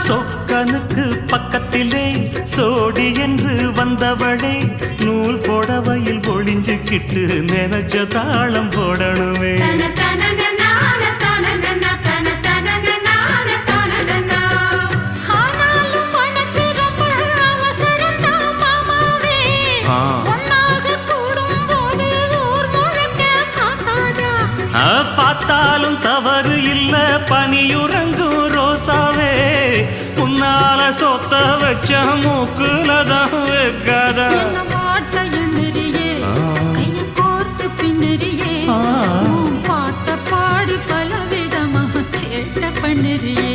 சொக்கனுக்கு பக்கத்திலே சோடி என்று வந்தவளே நூல் போடவையில் ஒளிஞ்சுக்கிட்டு நினைச்ச தாளம் போடணுமே. பார்த்தாலும் தவறு இல்ல பனியுறங்கும் ரோசாவே உன்னால சொத்த வச்ச மூக்குலதான் வைக்காதா. பாட்ட பாடி பல விதமாக சேட்ட பண்ணுறியே.